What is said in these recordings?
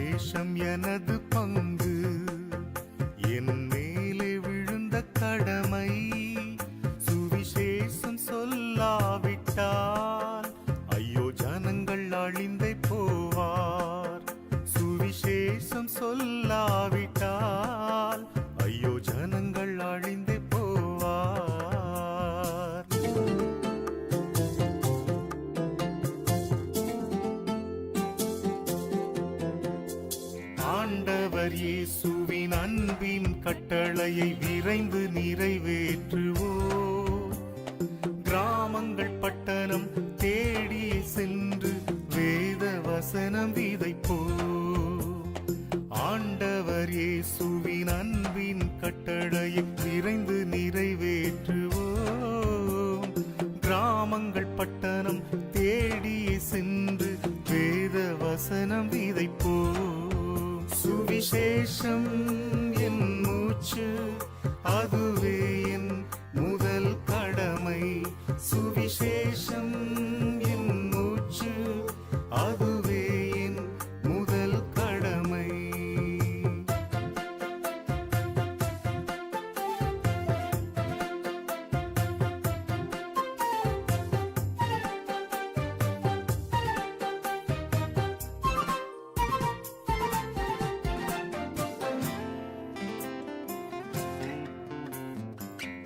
சுவிசேஷம் எனது பங்கு, என் மேலே விழுந்த கடமை. சுவிசேஷம் சொல்லாவிட்டால் ஐயோ ஜனங்கள் அழிந்தே போவார். சுவிசேஷம் சொல்லாவிட்டால் ஐயோ ஜனங்கள் அழிந்தே போவார். ஆண்டவர் இயேசுவின் அன்பின் கட்டளையை விரைந்து நிறைவேற்றுவோம். கிராமங்கள் பட்டணம் தேடி சென்று வேத வசனம் விதைப்போம். ஆண்டவர் இயேசுவின் அன்பின் கட்டளையை விரைந்து நிறைவேற்றுவோம். கிராமங்கள் பட்டணம் தேடி சென்று வேத வசனம் விதைப்போம். சுவிசேஷம் என் மூச்சு, அதுவே என் முதல் கடமை. சுவிசேஷம் என் மூச்சு, அதுவே என் முதல் கடமை.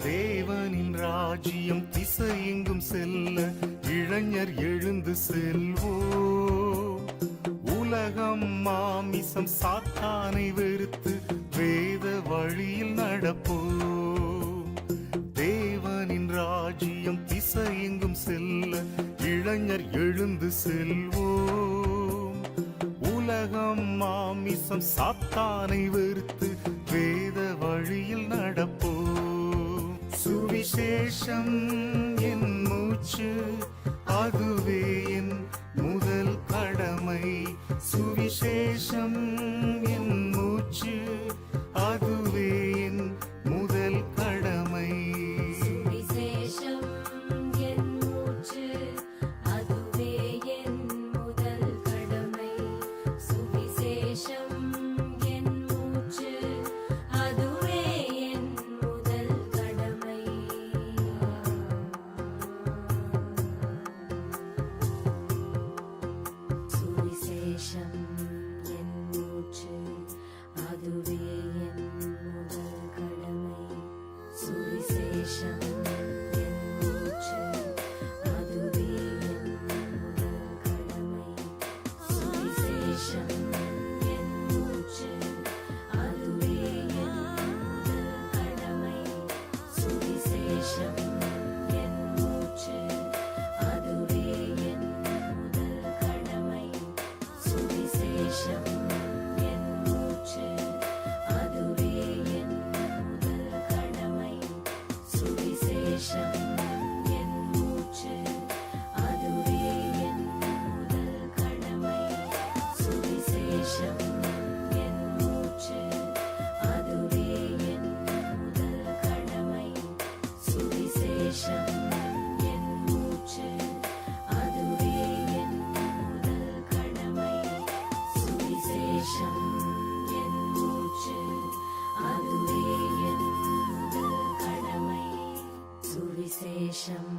தேவனின் ராஜ்யம் திசையெங்கும் செல்ல இளைஞர் எழுந்து செல்வோம். உலகம் மாமிசம் சாத்தானை வெறுத்து வேத வழியில் நடப்போம். தேவனின் ராஜ்யம் திசையெங்கும் செல்ல இளைஞர் எழுந்து செல்வோம். உலகம் மாமிசம் சாத்தானை வெறுத்து வேத வழியில் நடப்போம். சுவிசேஷம் என் மூச்சு, அதுவே என் முதல் கடமை. சுவிசேஷம் என் மூச்சு, அதுவே என் முதல் கடமை. சுவிசேஷம் என் மூச்சு, அதுவே என் முதல் கடமை. சுவிசேஷம் என் மூச்சு, அதுவே என் முதல் கடமை. சுவிசேஷம் என் மூச்சு, அதுவே என் முதல் கடமை. சுவிசேஷம் என் மூச்சு, அதுவே என் முதல் கடமை. சுவிசேஷம் என் மூச்சு, அதுவே என் முதல் கடமை. சுவிசேஷம் என் மூச்சு, அதுவே என் முதல் கடமை. சுவிசேஷம் என் மூச்சு, அதுவே என் முதல் கடமை. சுவிசேஷம் என் மூச்சு, அதுவே என் முதல் கடமை. சுவிசேஷம் என் மூச்சு, அதுவே என் முதல் கடமை. சுவிசேஷம் என் மூச்சு, அதுவே என் முதல் கடமை. சுவிசேஷம் என் மூச்சு, அதுவே என் முதல் கடமை. சுவிசேஷம்